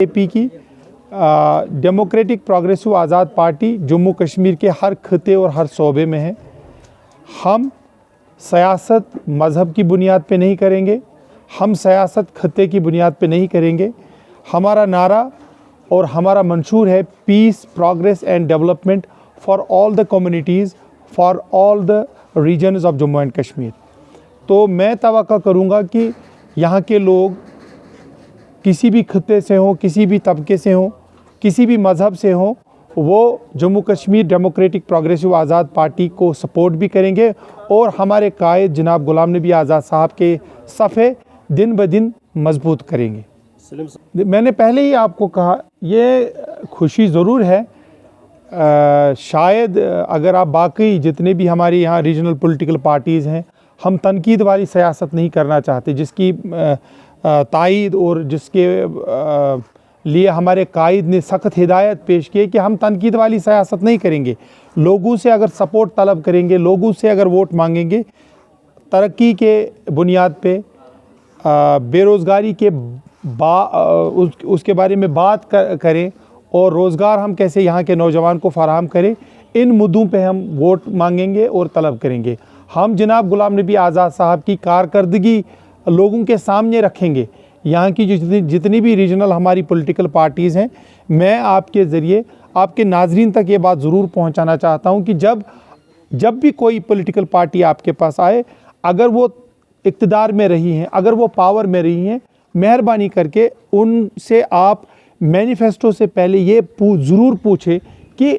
BJP की democratic progressive आज़ाद party Jammu Kashmir के हर खिते और हर शोबे में है। हम सियासत मज़हब की बुनियाद पे नहीं करेंगे, हम सियासत खिते की बुनियाद पे नहीं करेंगे। हमारा नारा और हमारा मंशूर है peace, progress and development for all the communities, for all the regions of Jammu and Kashmir. तो मैं तवक्को करूँगा कि यहाँ के लोग किसी भी खिते से हों, किसी भी तबके से हों, किसी भी मज़हब से हों, वो जम्मू कश्मीर डेमोक्रेटिक प्रोग्रेसिव आज़ाद पार्टी को सपोर्ट भी करेंगे और हमारे कायद जनाब गुलाम नबी आज़ाद साहब के सफ़े दिन ब दिन मजबूत करेंगे। मैंने पहले ही आपको कहा, ये खुशी ज़रूर है। शायद अगर आप बाकी जितने भी हमारे यहाँ रीजनल पॉलिटिकल पार्टीज़ हैं, हम तनकीद वाली सियासत नहीं करना चाहते, जिसकी तायद और जिसके लिए हमारे कायद ने सख्त हिदायत पेश की कि हम तनकीद वाली सियासत नहीं करेंगे। लोगों से अगर सपोर्ट तलब करेंगे, लोगों से अगर वोट मांगेंगे, तरक्की के बुनियाद पे बेरोज़गारी के उसके बारे में बात करें और रोज़गार हम कैसे यहाँ के नौजवान को फराहम करें, इन मुद्दों पे हम वोट मांगेंगे और तलब करेंगे। हम जनाब गुलाम नबी आज़ाद साहब की कारकर्दगी लोगों के सामने रखेंगे। यहाँ की जितनी भी रीजनल हमारी पॉलिटिकल पार्टीज़ हैं, मैं आपके ज़रिए आपके नाजरीन तक ये बात ज़रूर पहुँचाना चाहता हूँ कि जब भी कोई पॉलिटिकल पार्टी आपके पास आए, अगर वो इक़्तिदार में रही हैं, अगर वो पावर में रही हैं, मेहरबानी करके उनसे आप मैनिफेस्टो से पहले ये ज़रूर पूछे कि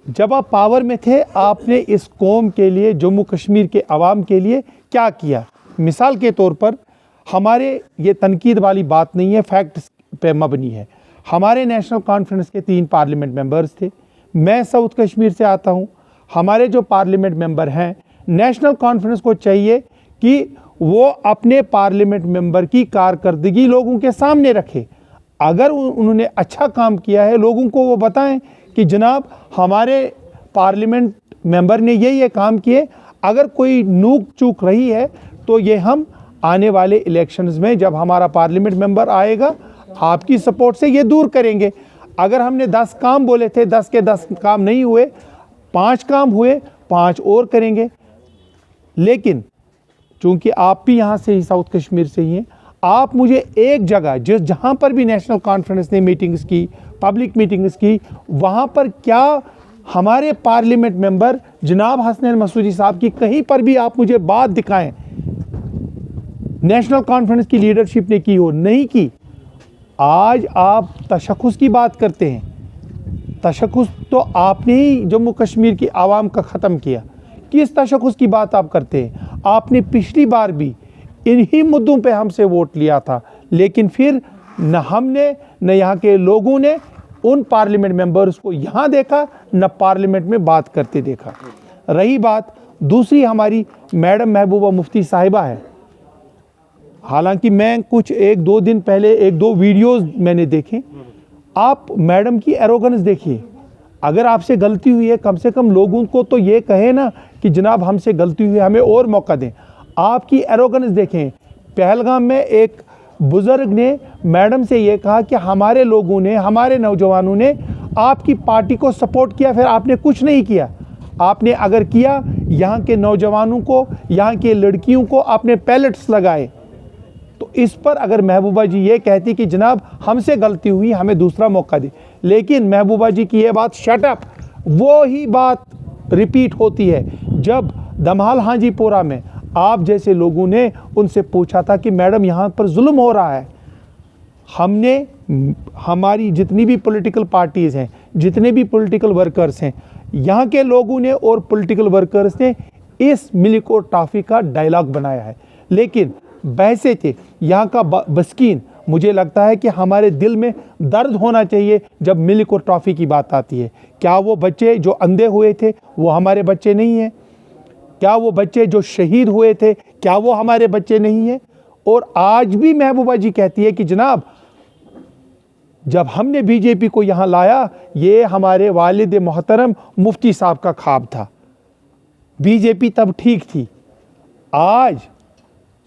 जब आप पावर में थे आपने इस कौम के लिए, जम्मू कश्मीर के अवाम के लिए क्या किया। मिसाल के तौर पर हमारे ये तनकीद वाली बात नहीं है, फैक्ट पे मबनी है। हमारे नेशनल कॉन्फ्रेंस के 3 पार्लियामेंट मेंबर्स थे। मैं साउथ कश्मीर से आता हूँ। हमारे जो पार्लियामेंट मेंबर हैं, नेशनल कॉन्फ्रेंस को चाहिए कि वो अपने पार्लियामेंट मेंबर की कारकर्दगी लोगों के सामने रखे। अगर उन्होंने अच्छा काम किया है, लोगों को वो बताएं कि जनाब हमारे पार्लियामेंट मेंबर ने ये काम किए। अगर कोई नूक चूक रही है तो ये हम आने वाले इलेक्शंस में जब हमारा पार्लियामेंट मेंबर आएगा, आपकी सपोर्ट से ये दूर करेंगे। अगर हमने 10 काम बोले थे, 10 के 10 काम नहीं हुए, 5 काम हुए, 5 और करेंगे। लेकिन चूँकि आप भी यहाँ से ही साउथ कश्मीर से ही हैं, आप मुझे एक जगह जहाँ पर भी नेशनल कॉन्फ्रेंस ने मीटिंग्स की, पब्लिक मीटिंग्स की, वहाँ पर क्या हमारे पार्लियामेंट मेंबर जनाब हसनैन मसूदी साहब की कहीं पर भी आप मुझे बात दिखाएं नेशनल कॉन्फ्रेंस की लीडरशिप ने की हो, नहीं की। आज आप तशख़्ख़ुस की बात करते हैं। तशख़्ख़ुस तो आपने ही जम्मू कश्मीर की आवाम का ख़त्म किया। किस तशख़्ख़ुस की बात आप करते हैं? आपने पिछली बार भी इन्हीं मुद्दों पे हमसे वोट लिया था, लेकिन फिर न हमने न यहाँ के लोगों ने उन पार्लियामेंट मेंबर्स को यहाँ देखा, न पार्लियामेंट में बात करते देखा। रही बात दूसरी, हमारी मैडम महबूबा मुफ्ती साहिबा है। हालांकि मैं कुछ 1-2 दिन पहले 1-2 वीडियोस मैंने देखे। आप मैडम की एरोगेंस देखिए। अगर आपसे गलती हुई है, कम से कम लोगों को तो ये कहे ना कि जनाब हमसे गलती हुई है, हमें और मौका दें। आपकी एरोगेंस देखें। पहलगाम में एक बुज़ुर्ग ने मैडम से ये कहा कि हमारे लोगों ने, हमारे नौजवानों ने आपकी पार्टी को सपोर्ट किया, फिर आपने कुछ नहीं किया। आपने अगर किया, यहाँ के नौजवानों को, यहाँ के लड़कियों को आपने पैलेट्स लगाए। तो इस पर अगर महबूबा जी ये कहती कि जनाब हमसे गलती हुई, हमें दूसरा मौका दे, लेकिन महबूबा जी की ये बात शट अप, वो ही बात रिपीट होती है जब दमहाल हाजीपुरा में आप जैसे लोगों ने उनसे पूछा था कि मैडम यहाँ पर जुल्म हो रहा है। हमने, हमारी जितनी भी पॉलिटिकल पार्टीज़ हैं, जितने भी पॉलिटिकल वर्कर्स हैं, यहाँ के लोगों ने और पॉलिटिकल वर्कर्स ने इस मिल्क और टॉफ़ी का डायलॉग बनाया है। लेकिन बहसे थे यहाँ का बस्कीन, मुझे लगता है कि हमारे दिल में दर्द होना चाहिए जब मिल्क और टॉफ़ी की बात आती है। क्या वो बच्चे जो अंधे हुए थे वो हमारे बच्चे नहीं हैं? क्या वो बच्चे जो शहीद हुए थे, क्या वो हमारे बच्चे नहीं हैं? और आज भी महबूबा जी कहती है कि जनाब जब हमने बीजेपी को यहाँ लाया, ये हमारे वालिद मोहतरम मुफ्ती साहब का ख्वाब था। बीजेपी तब ठीक थी। आज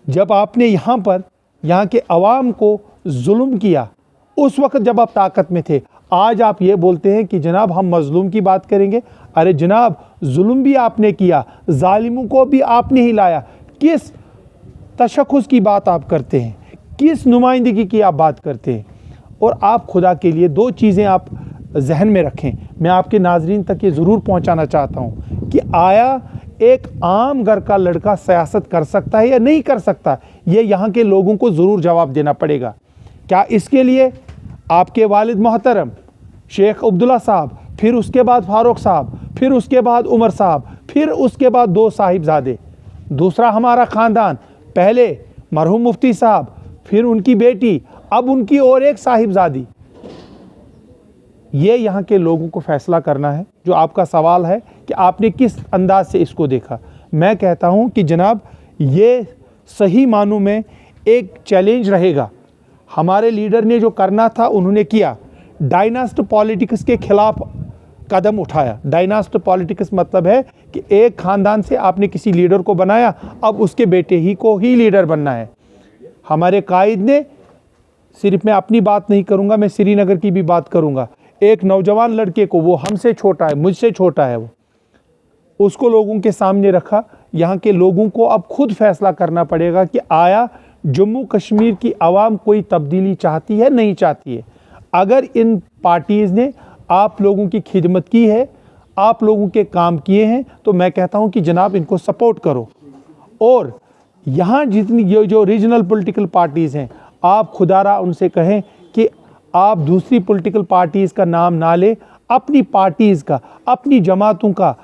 जब आपने यहाँ पर यहाँ के अवाम को जुल्म किया, उस वक्त जब आप ताकत में थे। आज आप ये बोलते हैं कि जनाब हम मजलूम की बात करेंगे। अरे जनाब, जुल्म भी आपने किया, जालिमों को भी आपने ही लाया। किस तशख़्ख़ुस की बात आप करते हैं, किस नुमाइंदगी की आप बात करते हैं? और आप खुदा के लिए दो चीज़ें आप जहन में रखें, मैं आपके नाजरीन तक ये ज़रूर पहुंचाना चाहता हूं कि आया एक आम घर का लड़का सियासत कर सकता है या नहीं कर सकता, ये यहाँ के लोगों को ज़रूर जवाब देना पड़ेगा। क्या इसके लिए आपके वालिद मोहतरम शेख अब्दुल्ला साहब, फिर उसके बाद फारूक साहब, फिर उसके बाद उमर साहब, फिर उसके बाद दो साहिबजादे, दूसरा हमारा ख़ानदान, पहले मरहूम मुफ्ती साहब, फिर उनकी बेटी, अब उनकी और एक साहिबजादी, ये यहाँ के लोगों को फैसला करना है। जो आपका सवाल है कि आपने किस अंदाज से इसको देखा, मैं कहता हूँ कि जनाब ये सही मानों में एक चैलेंज रहेगा। हमारे लीडर ने जो करना था उन्होंने किया, डायनास्ट पॉलिटिक्स के खिलाफ कदम उठाया। डायनास्ट पॉलिटिक्स मतलब है कि एक ख़ानदान से आपने किसी लीडर को बनाया, अब उसके बेटे ही को ही लीडर बनना है। हमारे कायद ने, सिर्फ मैं अपनी बात नहीं करूँगा, मैं श्रीनगर की भी बात करूँगा, एक नौजवान लड़के को, वो हमसे छोटा है, मुझसे छोटा है, वो उसको लोगों के सामने रखा। यहाँ के लोगों को अब खुद फैसला करना पड़ेगा कि आया जम्मू कश्मीर की आवाम कोई तब्दीली चाहती है, नहीं चाहती है। अगर इन पार्टीज़ ने आप लोगों की खिदमत की है, आप लोगों के काम किए हैं, तो मैं कहता हूँ कि जनाब इनको सपोर्ट करो। और यहाँ जितनी जो रीजनल पॉलिटिकल पार्टीज़ हैं, आप खुदारा उनसे कहें कि आप दूसरी पॉलिटिकल पार्टीज़ का नाम ना ले, अपनी पार्टीज़ का, अपनी जमातों का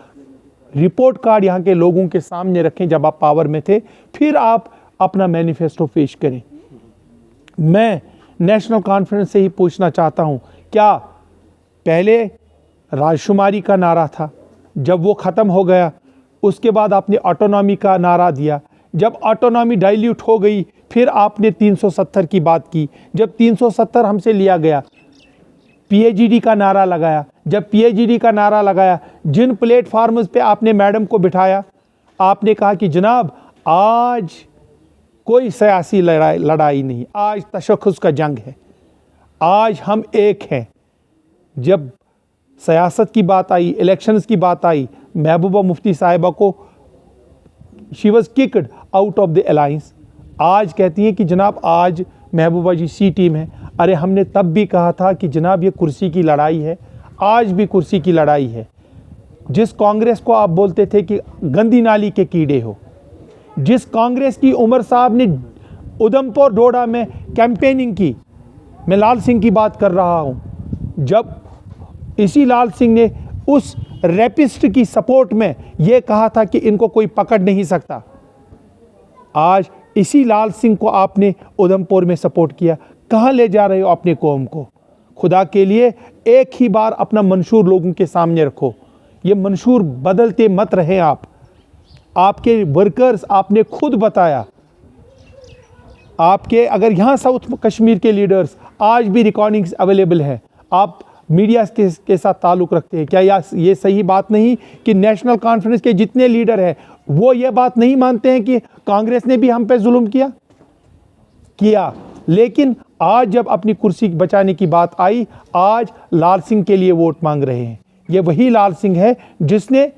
रिपोर्ट कार्ड यहाँ के लोगों के सामने रखें जब आप पावर में थे, फिर आप अपना मैनिफेस्टो पेश करें। मैं नेशनल कॉन्फ्रेंस से ही पूछना चाहता हूँ, क्या पहले राजशुमारी का नारा था, जब वो ख़त्म हो गया उसके बाद आपने ऑटोनॉमी का नारा दिया, जब ऑटोनॉमी डाइल्यूट हो गई फिर आपने 370 की बात की, जब 370 हमसे लिया गया पीएचडी का नारा लगाया, जब पीएचडी का नारा लगाया जिन प्लेटफार्म्स पे आपने मैडम को बिठाया, आपने कहा कि जनाब आज कोई सियासी लड़ाई नहीं, आज तशख़्ख़ुस का जंग है, आज हम एक हैं। जब सियासत की बात आई, इलेक्शंस की बात आई, महबूबा मुफ्ती साहिबा को she was kicked out of the alliance, आज कहती हैं कि जनाब आज महबूबा जी सी टीम है। अरे हमने तब भी कहा था कि जनाब ये कुर्सी की लड़ाई है, आज भी कुर्सी की लड़ाई है। जिस कांग्रेस को आप बोलते थे कि गंदी नाली के कीड़े हो, जिस कांग्रेस की उमर साहब ने उधमपुर डोडा में कैंपेनिंग की, मैं लाल सिंह की बात कर रहा हूँ, जब इसी लाल सिंह ने उस रेपिस्ट की सपोर्ट में ये कहा था कि इनको कोई पकड़ नहीं सकता, आज इसी लाल सिंह को आपने उधमपुर में सपोर्ट किया। कहाँ ले जा रहे हो अपने कौम को? खुदा के लिए एक ही बार अपना मंशूर लोगों के सामने रखो, ये मंशूर बदलते मत रहें आप। आपके वर्कर्स, आपने खुद बताया, आपके अगर यहाँ साउथ कश्मीर के लीडर्स आज भी रिकॉर्डिंग्स अवेलेबल हैं, आप मीडिया के साथ ताल्लुक़ रखते हैं, क्या ये सही बात नहीं कि नेशनल कॉन्फ्रेंस के जितने लीडर हैं वो ये बात नहीं मानते हैं कि कांग्रेस ने भी हम पे जुल्म किया? लेकिन आज जब अपनी कुर्सी बचाने की बात आई, आज लाल सिंह के लिए वोट मांग रहे हैं। ये वही लाल सिंह है जिसने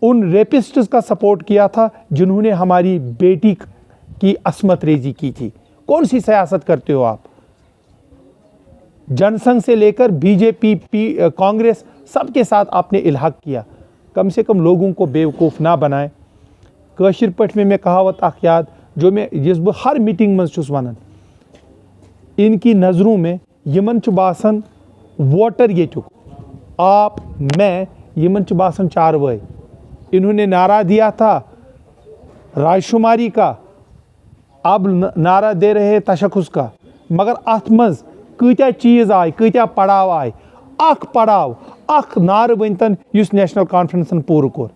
उन रेपिस्ट्स का सपोर्ट किया था जिन्होंने हमारी बेटी की अस्मत रेजी की थी। कौन सी सियासत करते हो आप? जनसंघ से लेकर बीजेपी, कांग्रेस, सबके साथ आपने इल्हाक किया। कम से कम लोगों को बेवकूफ़ ना बनाएं। कशिर पठ में मैं कहावत अख याद जो मैं जिस हर मीटिंग में छुस वनान, इनकी नज़रों में यमन च बासन वोटर ये चुक, आप मैं यमन च बासन चारवाई। इन्होंने नारा दिया था राजशुमारी का, अब नारा दे रहे तशख़्ख़ुस का, मगर अत मज कत्या चीज़ आए, कत्या पड़ाव आए। अख पड़ाव, अख नार वनतन युस नेशनल कॉन्फ्रेंसन पूर कोर।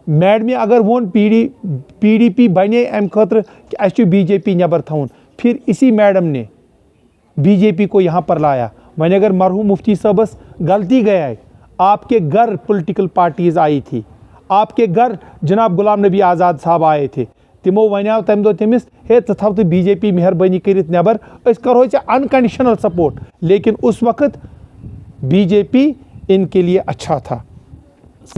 मैडम अगर वोन पीडीपी बने अम खतर कि अस बीजेपी नबर थवन, फिर इसी मैडम ने बीजेपी को यहाँ पर लाया। वहीं अगर मरहूम मुफ्ती साहबस गलती गया है, आपके घर पॉलिटिकल पार्टीज़ आई थी, आपके घर जनाब गुलाम नबी आज़ाद साहब आए थे, तिमो वनाव तम दो तमिस हे थव तो बीजेपी मेहरबानी कर नबर करो अनकंडीशनल सपोर्ट, लेकिन उस वक्त बीजेपी इनके लिए अच्छा था।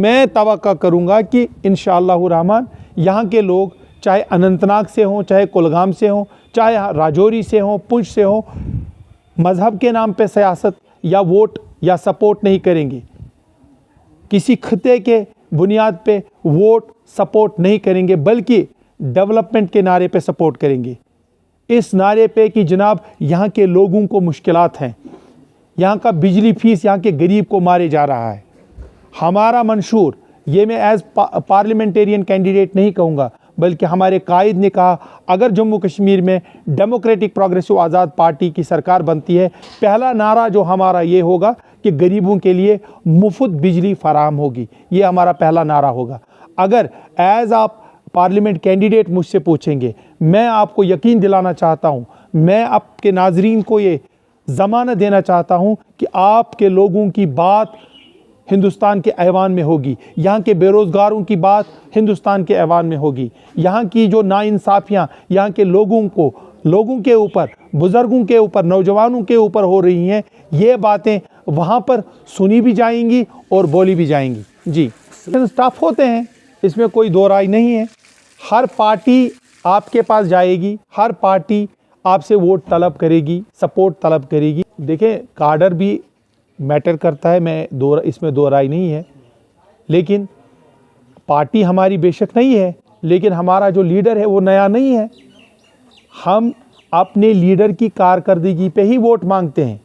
मैं तवक्का करूँगा कि इंशाअल्लाह रहमान यहाँ के लोग चाहे अनंतनाग से हों, चाहे कुलगाम से हों, चाहे राजौरी से हों, पुंछ से हों, मज़हब के नाम पे सियासत या वोट या सपोर्ट नहीं करेंगे, किसी खिते के बुनियाद पे वोट सपोर्ट नहीं करेंगे, बल्कि डेवलपमेंट के नारे पे सपोर्ट करेंगे। इस नारे पे कि जनाब यहाँ के लोगों को मुश्किलात हैं, यहाँ का बिजली फीस यहाँ के गरीब को मारे जा रहा है। हमारा मंशूर, ये मैं एज पार्लियामेंटेरियन कैंडिडेट नहीं कहूँगा, बल्कि हमारे कायद ने कहा अगर जम्मू कश्मीर में डेमोक्रेटिक प्रोग्रेसिव आज़ाद पार्टी की सरकार बनती है, पहला नारा जो हमारा ये होगा कि गरीबों के लिए मुफ्त बिजली फराहम होगी। ये हमारा पहला नारा होगा। अगर एज आप पार्लियामेंट कैंडिडेट मुझसे पूछेंगे, मैं आपको यकीन दिलाना चाहता हूँ, मैं आपके नाजरीन को ये ज़मानत देना चाहता हूँ कि आपके लोगों की बात हिंदुस्तान के ऐवान में होगी, यहाँ के बेरोज़गारों की बात हिंदुस्तान के ऐवान में होगी। यहाँ की जो नाइंसाफ़ियाँ यहाँ के लोगों के ऊपर, बुज़ुर्गों के ऊपर, नौजवानों के ऊपर हो रही हैं, ये बातें वहाँ पर सुनी भी जाएंगी और बोली भी जाएंगी। जी, टफ होते हैं, इसमें कोई दो राय नहीं है। हर पार्टी आपके पास जाएगी, हर पार्टी आपसे वोट तलब करेगी, सपोर्ट तलब करेगी। देखें, काडर भी मैटर करता है, इसमें दो राय नहीं है, लेकिन पार्टी हमारी बेशक नहीं है, लेकिन हमारा जो लीडर है वो नया नहीं है। हम अपने लीडर की कारकर्दगी पे ही वोट मांगते हैं।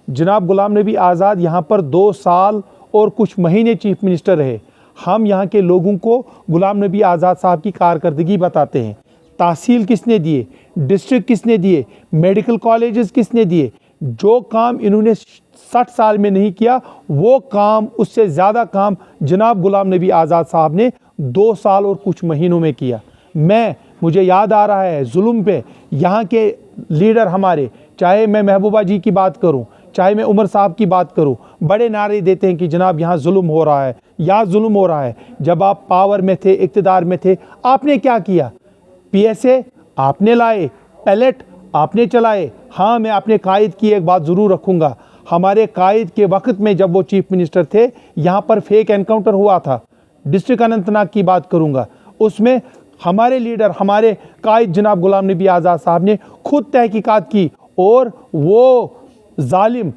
जनाब गुलाम नबी आज़ाद यहाँ पर 2 साल और कुछ महीने चीफ मिनिस्टर रहे। हम यहाँ के लोगों को गुलाम नबी आज़ाद साहब की कारकर्दगी बताते हैं। तहसील किसने दिए, डिस्ट्रिक्ट किसने दिए, मेडिकल कॉलेजेस किसने दिए। जो काम इन्होंने 60 साल में नहीं किया, वो काम, उससे ज़्यादा काम जनाब गुलाम नबी आज़ाद साहब ने 2 साल और कुछ महीनों में किया। मुझे याद आ रहा है जुल्म पे यहाँ के लीडर हमारे, चाहे मैं महबूबा जी की बात करूँ, चाहे मैं उमर साहब की बात करूँ, बड़े नारे देते हैं कि जनाब यहाँ जुल्म हो रहा है, यहाँ जुल्म हो रहा है। जब आप पावर में थे, इक़्तिदार में थे, आपने क्या किया? PSA आपने लाए, पैलेट आपने चलाए। हाँ, मैं अपने कायद की एक बात ज़रूर रखूँगा। हमारे कायद के वक्त में जब वो चीफ मिनिस्टर थे, यहाँ पर फेक एनकाउंटर हुआ था। डिस्ट्रिक्ट अनंतनाग की बात करूँगा, उसमें हमारे लीडर, हमारे कायद जनाब गुलाम नबी आज़ाद साहब ने खुद तहकीकात की, और वो जालिम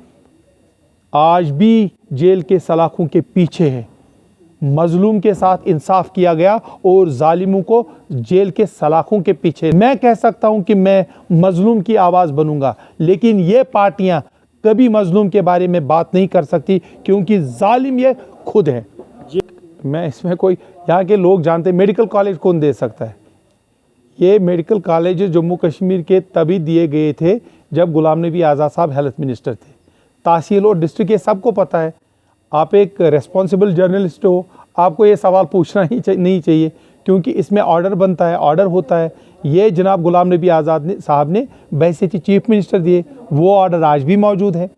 आज भी जेल के सलाखों के पीछे है। मजलूम के साथ इंसाफ किया गया और जालिमों को जेल के सलाखों के पीछे। मैं कह सकता हूं कि मैं मजलूम की आवाज़ बनूंगा, लेकिन ये पार्टियां कभी मजलूम के बारे में बात नहीं कर सकती, क्योंकि जालिम ये खुद है। मैं इसमें कोई, यहाँ के लोग जानते हैं मेडिकल कॉलेज कौन दे सकता है। ये मेडिकल कॉलेज जम्मू कश्मीर के तभी दिए गए थे जब गुलाम नबी आज़ाद साहब हेल्थ मिनिस्टर थे। तहसील और डिस्ट्रिक्ट ये सबको पता है। आप एक रेस्पॉन्सिबल जर्नलिस्ट हो, आपको ये सवाल पूछना ही नहीं चाहिए, क्योंकि इसमें ऑर्डर बनता है, ऑर्डर होता है। ये जनाब गुलाम नबी आज़ाद साहब ने बैसिटी चीफ मिनिस्टर दिए, वो ऑर्डर आज भी मौजूद है।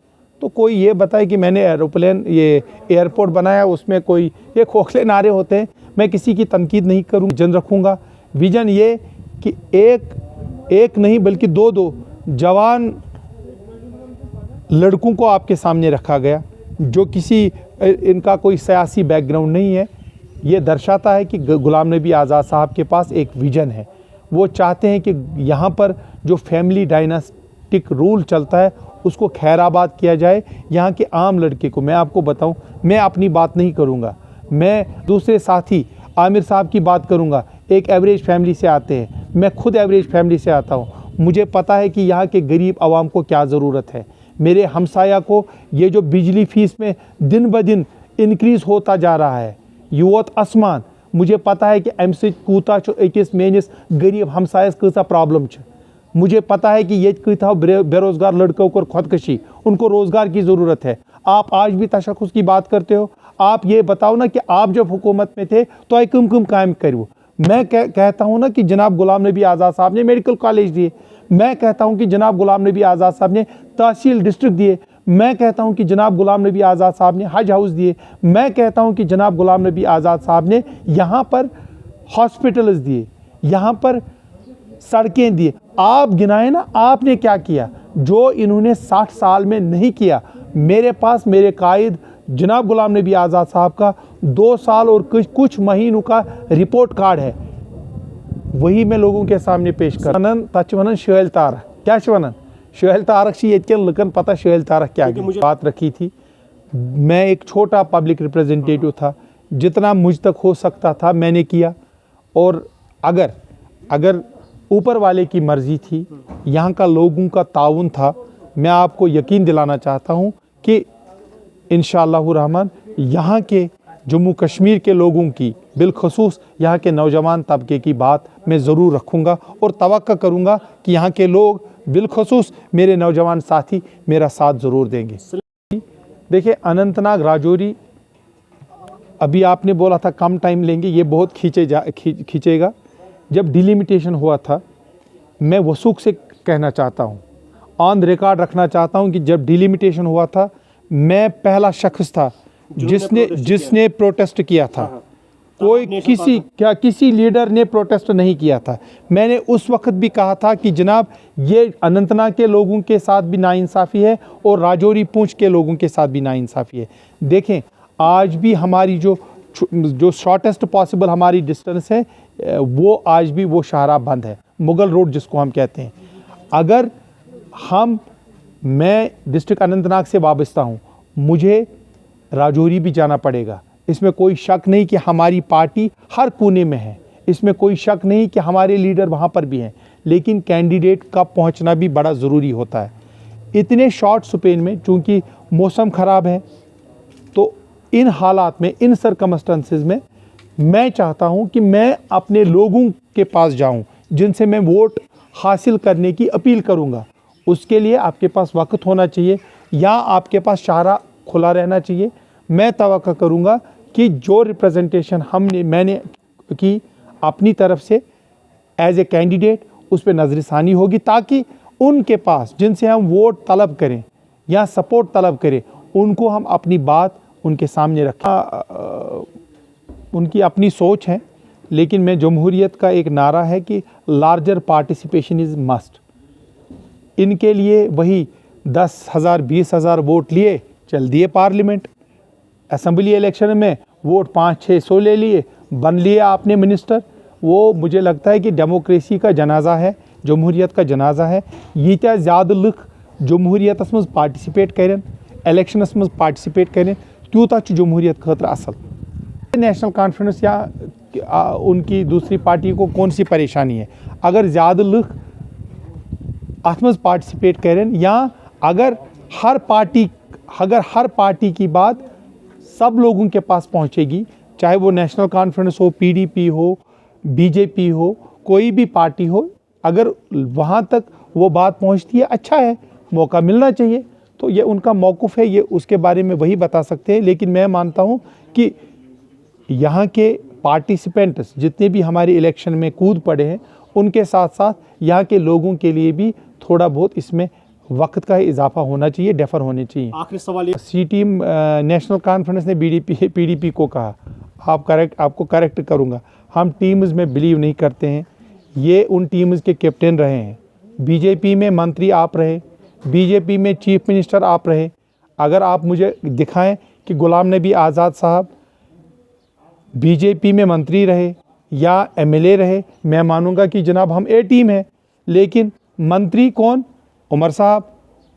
तो कोई ये बताए कि मैंने एयरपोर्ट बनाया, उसमें कोई ये खोखले नारे होते हैं। मैं किसी की तनकीद नहीं करूँ, विजन रखूँगा। विजन ये कि एक नहीं बल्कि 2 जवान लड़कों को आपके सामने रखा गया, जो इनका कोई सियासी बैकग्राउंड नहीं है। ये दर्शाता है कि गुलाम नबी आज़ाद साहब के पास एक विजन है। वो चाहते हैं कि यहाँ पर जो फैमिली डायनास्टिक रूल चलता है उसको खैराबाद किया जाए। यहाँ के आम लड़के को, मैं आपको बताऊँ, मैं अपनी बात नहीं करूँगा, मैं दूसरे साथी आमिर साहब की बात करूँगा। एक एवरेज फैमिली से आते हैं, मैं खुद एवरेज फैमिली से आता हूँ। मुझे पता है कि यहाँ के गरीब आवाम को क्या ज़रूरत है। मेरे हमसाया को ये जो बिजली फीस में दिन ब दिन इंक्रीज़ होता जा रहा है, युवत आसमान, मुझे पता है कि अमि सत कूता अकिस मेनिस गरीब हमसायस कसा प्रॉब्लम। मुझे पता है कि ये कता बेरोज़गार लड़कों को खुदकशी, उनको रोज़गार की ज़रूरत है। आप आज भी तशख़्ख़ुस की बात करते हो। आप ये बताओ ना कि आप जब हुकूमत में थे तो कम काम करो। मैं कहता हूँ ना कि जनाब गुलाम नबी आज़ाद साहब ने मेडिकल कॉलेज दिए। मैं कहता हूँ कि जनाब गुलाम नबी आज़ाद साहब ने तहसील डिस्ट्रिक्ट दिए। मैं कहता हूँ कि जनाब गुलाम नबी आज़ाद साहब ने हज हाउस दिए। मैं कहता हूँ कि जनाब गुलाम नबी आज़ाद साहब ने यहाँ पर हॉस्पिटल्स दिए। यहाँ पर सड़कें दी। आप गिनाए ना, आपने क्या किया जो इन्होंने 60 साल में नहीं किया। मेरे पास मेरे कायद जनाब गुलाम नबी आज़ाद साहब का 2 साल और कुछ महीनों का रिपोर्ट कार्ड है, वही मैं लोगों के सामने पेश कर तच वन शैल तारक। क्या वन शैल तारक ये लुकन पता शैल तारक क्या बात रखी थी। मैं एक छोटा पब्लिक रिप्रेजेंटेटिव था, जितना मुझ तक हो सकता था मैंने किया। और अगर ऊपर वाले की मर्ज़ी थी, यहाँ का लोगों का ताउन था, मैं आपको यकीन दिलाना चाहता हूँ कि इंशाअल्लाह रहमान यहाँ के जम्मू कश्मीर के लोगों की, बिलखसूस यहाँ के नौजवान तबके की बात मैं ज़रूर रखूँगा और तवक्को करूँगा कि यहाँ के लोग बिलखसूस मेरे नौजवान साथी मेरा साथ ज़रूर देंगे। देखिए, अनंतनाग राजौरी, अभी आपने बोला था कम टाइम लेंगे, ये बहुत खींचेगा। जब डिलिमिटेशन हुआ था, मैं वसूख से कहना चाहता हूँ, ऑन रिकॉर्ड रखना चाहता हूँ कि जब डिलिमिटेशन हुआ था, मैं पहला शख्स था जिसने प्रोटेस्ट किया था। कोई किसी लीडर ने प्रोटेस्ट नहीं किया था। मैंने उस वक्त भी कहा था कि जनाब ये अनंतनाग के लोगों के साथ भी नाइंसाफ़ी है और राजौरी पूंछ के लोगों के साथ भी नाइंसाफ़ी है। देखें, आज भी हमारी जो शॉर्टेस्ट पॉसिबल हमारी डिस्टेंस है, वो आज भी वो शाहराह बंद है, मुगल रोड जिसको हम कहते हैं। अगर मैं डिस्ट्रिक्ट अनंतनाग से वाबस्ता हूँ, मुझे राजौरी भी जाना पड़ेगा। इसमें कोई शक नहीं कि हमारी पार्टी हर कोने में है, इसमें कोई शक नहीं कि हमारे लीडर वहाँ पर भी हैं, लेकिन कैंडिडेट का पहुँचना भी बड़ा ज़रूरी होता है। इतने शॉर्ट स्पेन में, चूँकि मौसम ख़राब है, तो इन हालात में, इन सरकमस्टेंसेस में मैं चाहता हूँ कि मैं अपने लोगों के पास जाऊँ, जिनसे मैं वोट हासिल करने की अपील करूँगा। उसके लिए आपके पास वक्त होना चाहिए या आपके पास शाहराह खुला रहना चाहिए। मैं तवक्को करूँगा कि जो रिप्रेजेंटेशन मैंने की अपनी तरफ से एज ए कैंडिडेट, उस पर नज़रसानी होगी, ताकि उनके पास जिनसे हम वोट तलब करें या सपोर्ट तलब करें, उनको हम अपनी बात उनके सामने रखें। उनकी अपनी सोच है, लेकिन मैं जमहूरियत का एक नारा है कि लार्जर पार्टिसिपेशन इज़ मस्ट। इनके लिए वही 10,000 20,000 वोट लिए चल दिए पार्लियामेंट, असेंबली इलेक्शन में वोट 500-600 ले लिए, बन लिए आपने मिनिस्टर। वो मुझे लगता है कि डेमोक्रेसी का जनाजा है, जमहूरियत का जनाजा है। यीत्या ज़्यादा लुक जमहूरियतस मज पार्टिसिपेट करें, इलेक्शनस मज पार्टिसिपेट करें, त्यूता जमहूरियत खतर असल। नेशनल कॉन्फ्रेंस या उनकी दूसरी पार्टी को कौन सी परेशानी है? अगर ज़्यादा लुक अत मज पार्टिसिपेट करें, या अगर हर पार्टी की बात सब लोगों के पास पहुंचेगी, चाहे वो नेशनल कॉन्फ्रेंस हो, पीडीपी हो, बीजेपी हो, कोई भी पार्टी हो, अगर वहां तक वो बात पहुंचती है, अच्छा है, मौका मिलना चाहिए। तो ये उनका मौक़िफ़ है, ये उसके बारे में वही बता सकते हैं। लेकिन मैं मानता हूं कि यहाँ के पार्टिसिपेंट्स जितने भी हमारे इलेक्शन में कूद पड़े हैं, उनके साथ साथ यहाँ के लोगों के लिए भी थोड़ा बहुत इसमें वक्त का इजाफा होना चाहिए, डेफर होने चाहिए। आखिरी सवाल, सी टीम नेशनल कॉन्फ्रेंस ने पीडीपी को कहा, आपको करेक्ट करूँगा, हम टीम्स में बिलीव नहीं करते हैं। ये उन टीम्स के कैप्टन रहे हैं, बीजेपी में मंत्री आप रहे, बीजेपी में चीफ मिनिस्टर आप रहे। अगर आप मुझे दिखाएं कि गुलाम नबी आज़ाद साहब बीजेपी में मंत्री रहे या एमएलए रहे, मैं मानूंगा कि जनाब हम ए टीम है। लेकिन मंत्री कौन? उमर साहब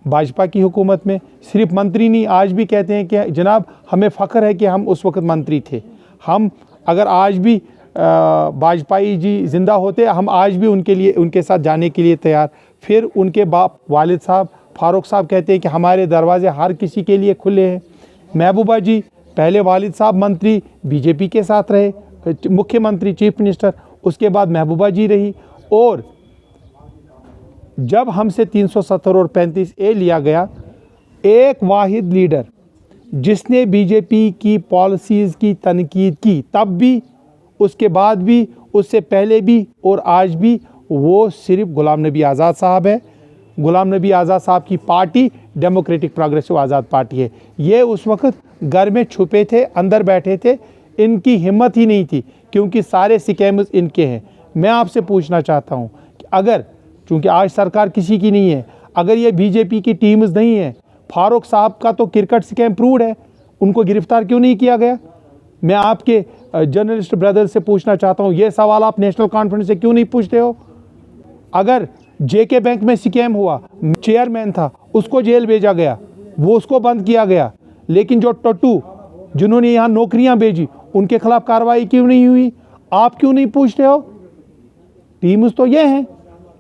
भाजपा की हुकूमत में सिर्फ मंत्री नहीं, आज भी कहते हैं कि जनाब हमें फ़ख्र है कि हम उस वक्त मंत्री थे। हम अगर आज भी वाजपेयी जी ज़िंदा होते, हम आज भी उनके साथ जाने के लिए तैयार। फिर उनके बाप वालिद साहब फारूक साहब कहते हैं कि हमारे दरवाजे हर किसी के लिए खुले हैं। महबूबा जी, पहले वालिद साहब मंत्री बीजेपी के साथ रहे, मुख्यमंत्री चीफ मिनिस्टर, उसके बाद महबूबा जी रही। और जब हमसे 370 और 35A लिया गया, एक वाहिद लीडर जिसने बीजेपी की पॉलिसीज़ की तनकीद की, तब भी, उसके बाद भी, उससे पहले भी और आज भी, वो सिर्फ गुलाम नबी आज़ाद साहब है। गुलाम नबी आज़ाद साहब की पार्टी डेमोक्रेटिक प्रोग्रेसिव आज़ाद पार्टी है। ये उस वक्त घर में छुपे थे, अंदर बैठे थे, इनकी हिम्मत ही नहीं थी, क्योंकि सारे स्कैम्स इनके हैं। मैं आपसे पूछना चाहता हूँ कि अगर, चूँकि आज सरकार किसी की नहीं है, अगर ये बीजेपी की टीम्स नहीं है, फारूक साहब का तो क्रिकेट स्कैम प्रूव्ड है, उनको गिरफ्तार क्यों नहीं किया गया? मैं आपके जर्नलिस्ट ब्रदर से पूछना चाहता हूँ, ये सवाल आप नेशनल कॉन्फ्रेंस से क्यों नहीं पूछते हो? अगर जेके बैंक में स्कैम हुआ, चेयरमैन था, उसको जेल भेजा गया, वो उसको बंद किया गया, लेकिन जो टट्टू जिन्होंने यहाँ नौकरियां भेजी, उनके खिलाफ कार्रवाई क्यों नहीं हुई? आप क्यों नहीं पूछते हो? टीम्स तो ये हैं।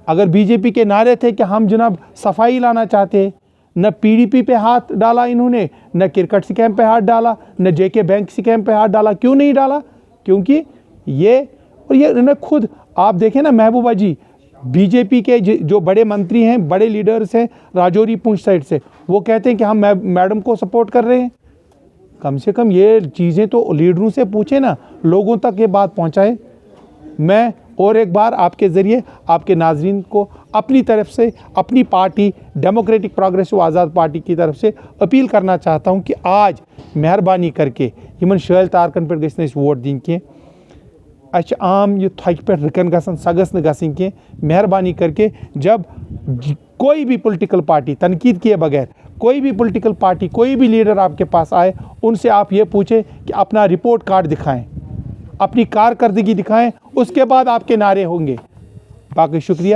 अगर बीजेपी के नारे थे कि हम जनाब सफाई लाना चाहते हैं, न पीडीपी पे हाथ डाला इन्होंने, न क्रिकेट स्कैम पे हाथ डाला, न जेके बैंक स्कैम पे हाथ डाला। क्यों नहीं डाला? क्योंकि ये इन्होंने खुद, आप देखें ना महबूबा जी, बीजेपी के जो बड़े मंत्री हैं, बड़े लीडर्स हैं राजौरी पुंछ साइड से, वो कहते हैं कि हम मैडम को सपोर्ट कर रहे हैं। कम से कम ये चीज़ें तो लीडरों से पूछे ना, लोगों तक ये बात पहुंचाए। मैं और एक बार आपके ज़रिए आपके नाजरीन को अपनी तरफ से, अपनी पार्टी डेमोक्रेटिक प्रोग्रेसिव आज़ाद पार्टी की तरफ से अपील करना चाहता हूं कि आज मेहरबानी करके यमन शैल तारकन पे गस वोट दिन की आम ये थक पे रिकन गसन सगस न गसन की। मेहरबानी करके जब कोई भी पॉलिटिकल पार्टी, तनकीद किए बगैर कोई भी पॉलिटिकल पार्टी, कोई भी लीडर आपके पास आए, उनसे आप ये पूछें कि अपना रिपोर्ट कार्ड दिखाएं, अपनी कारकर्दगी दिखाएं, उसके बाद आपके नारे होंगे। बाकी शुक्रिया।